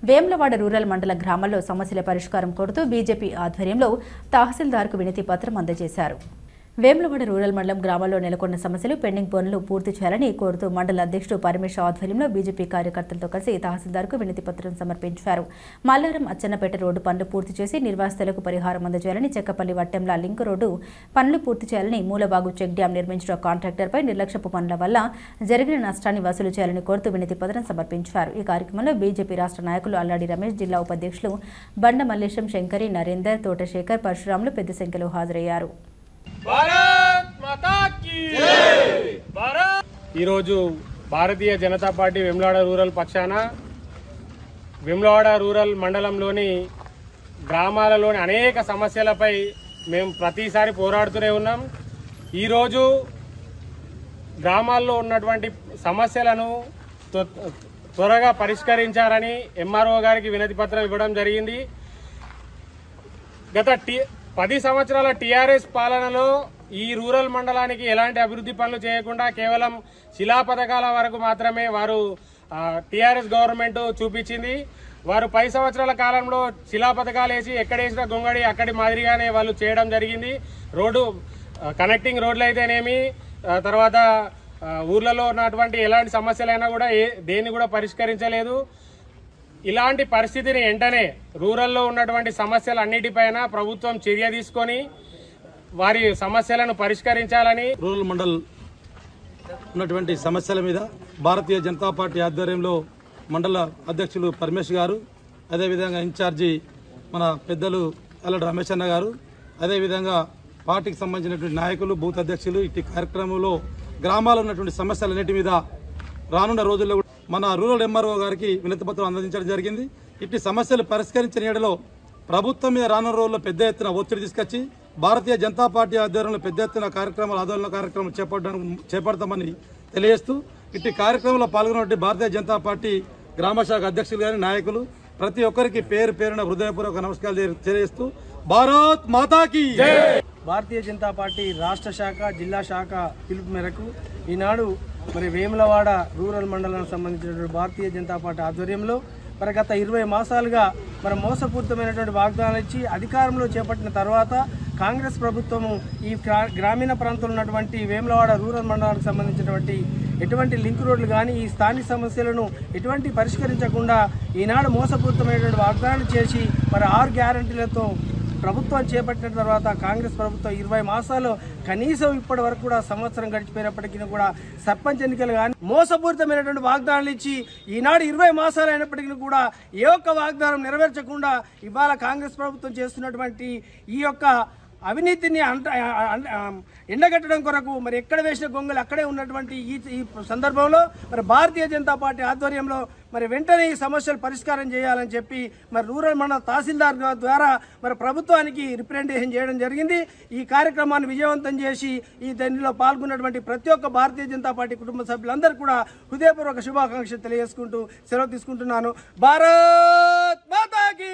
Vemulawada rural మండల గ్రామాల్లో సమస్యల పరిష్కారం కోరుతూ బీజేపీ ఆధ్వర్యంలో తహసీల్దార్కు వినతి పత్రం అందజేశారు. వేములవాడ రూరల్ మండలం గ్రామాల్లో నెలకొన్న సమస్యలు పెండింగ్ పనులు పూర్తి చేయాలని కోరుతూ మండల అధ్యక్షుడు పరమేశ్వర ఆధ్వర్యంలో బీజేపీ కార్యకర్తలతో కలిసి తహసీల్దార్కు వినతి పత్రం సమర్పించారు. మల్లారం అచ్చన్నపేట రోడ్డు పనులు పూర్తి చేసి నిర్వాసితులకు పరిహారం అందజేయాలని, చెక్కపల్లి వట్టెంల లింక్ రోడ్డు పనులు పూర్తి చేయాలని, మూలబాగు చెక్ డ్యాం నిర్మించిన కాంట్రాక్టర్పై నిర్లక్ష్యపు పనుల వల్ల జరిగిన నష్టాన్ని వసూలు చేయాలని కోరుతూ వినతి పత్రం సమర్పించారు. ఈ కార్యక్రమంలో బీజేపీ రాష్ట్ర నాయకులు అల్లాడి రమేష్, జిల్లా ఉపాధ్యక్షులు బండ మల్లేశం, శంకరి, నరేందర్, తోటశేఖర్, పరశురాములు పెద్ద సంఖ్యలో హాజరయ్యారు. ఈరోజు భారతీయ జనతా పార్టీ వేములవాడ రూరల్ పక్షాన వేములవాడ రూరల్ మండలంలోని గ్రామాలలోని అనేక సమస్యలపై మేము ప్రతిసారి పోరాడుతూనే ఉన్నాం. ఈరోజు గ్రామాల్లో ఉన్నటువంటి సమస్యలను త్వరగా పరిష్కరించాలని ఎంఆర్ఓ గారికి వినతి పత్రం ఇవ్వడం జరిగింది. గత 10 సంవత్సరాల టీఆర్ఎస్ పాలనలో ఈ రూరల్ మండలానికి ఎలాంటి అభివృద్ధి పనులు చేయకుండా కేవలం శిలా పథకాల వరకు మాత్రమే వారు టీఆర్ఎస్ గవర్నమెంట్ చూపించింది. వారు 10 సంవత్సరాల కాలంలో శిలా పథకాలు వేసి ఎక్కడేసిన గొంగడి అక్కడి మాదిరిగానే వాళ్ళు చేయడం జరిగింది. రోడ్డు కనెక్టింగ్ రోడ్లు అయితేనేమి, తర్వాత ఊర్లలో ఉన్నటువంటి ఎలాంటి సమస్యలైనా కూడా దేన్ని కూడా పరిష్కరించలేదు. ఇలాంటి పరిస్థితిని వెంటనే రూరల్లో ఉన్నటువంటి సమస్యలన్నిటిపైన ప్రభుత్వం చర్య తీసుకొని వారి సమస్యలను పరిష్కరించాలని, రూరల్ మండల్ ఉన్నటువంటి సమస్యల మీద భారతీయ జనతా పార్టీ ఆధ్వర్యంలో మండల అధ్యక్షులు పరమేష్ గారు, అదేవిధంగా ఇన్ఛార్జి మన పెద్దలు అల్లడి రమేష్ అన్న గారు, అదేవిధంగా పార్టీకి సంబంధించినటువంటి నాయకులు, బూత్ అధ్యక్షులు ఇట్టి కార్యక్రమంలో గ్రామాల్లో ఉన్నటువంటి సమస్యలన్నిటి మీద రానున్న రోజుల్లో మన రూరల్ ఎంఆర్ఓ గారికి వినతి పత్రం అందించడం జరిగింది. ఇట్టి సమస్యలు పరిష్కరించిన ఏడలో ప్రభుత్వం మీద రానున్న రోజుల్లో పెద్ద ఎత్తున ఒత్తిడి తీసుకొచ్చి భారతీయ జనతా పార్టీ ఆధ్వర్యంలో పెద్ద ఎత్తున కార్యక్రమాలు, ఆందోళన కార్యక్రమం చేపడతామని తెలియజేస్తూ ఇట్టి కార్యక్రమంలో పాల్గొన్నటువంటి భారతీయ జనతా పార్టీ గ్రామశాఖ అధ్యక్షులు గారి నాయకులు ప్రతి ఒక్కరికి పేరు పేరున హృదయపూర్వక నమస్కారాలు తెలియజేస్తూ భారత్ మాతాకి జై. భారతీయ జనతా పార్టీ రాష్ట్ర శాఖ, జిల్లా శాఖ పిలుపు మేరకు ఈనాడు వేములవాడ రూరల్ మండలానికి సంబంధించినటువంటి భారతీయ జనతా పార్టీ ఆధ్వర్యంలో గత 20 మాసాలుగా మోసపూరితమైనటువంటి వాగ్దానాలు ఇచ్చి అధికారంలో చేపట్టిన తర్వాత కాంగ్రెస్ ప్రభుత్వము ఈ గ్రామీణ ప్రాంతంలో ఉన్నటువంటి వేములవాడ రూరల్ మండలానికి సంబంధించినటువంటి ఎటువంటి లింక్ రోడ్లు కానీ ఈ స్థానిక సమస్యలను ఎటువంటి పరిష్కరించకుండా ఈనాడు మోసపూరితమైనటువంటి వాగ్దానాలు చేసి 6 గ్యారంటీలతో ప్రభుత్వం చేపట్టిన తర్వాత కాంగ్రెస్ ప్రభుత్వం 20 మాసాలు కనీసం ఇప్పటి వరకు కూడా సంవత్సరం గడిచిపోయినప్పటికీ కూడా సర్పంచ్ ఎన్నికలు కానీ మోసపూరితమైనటువంటి వాగ్దానాలు ఇచ్చి ఈనాడు 20 మాసాలు అయినప్పటికీ కూడా ఏ ఒక్క వాగ్దానం నెరవేర్చకుండా ఇవాళ కాంగ్రెస్ ప్రభుత్వం చేస్తున్నటువంటి ఈ యొక్క అవినీతిని ఎండగట్టడం కొరకు ఎక్కడ వేసిన గొంగలు అక్కడే ఉన్నటువంటి ఈ సందర్భంలో భారతీయ జనతా పార్టీ ఆధ్వర్యంలో వెంటనే ఈ సమస్యలు పరిష్కారం చేయాలని చెప్పి రూరల్ మండల తహసీల్దార్ ద్వారా ప్రభుత్వానికి రిప్రజెంటేషన్ చేయడం జరిగింది. ఈ కార్యక్రమాన్ని విజయవంతం చేసి ఈ దీనిలో పాల్గొన్నటువంటి ప్రతి ఒక్క భారతీయ జనతా పార్టీ కుటుంబ సభ్యులందరూ కూడా హృదయపూర్వక శుభాకాంక్షలు తెలియజేసుకుంటూ సెలవు తీసుకుంటున్నాను. భారత్ మాతాకి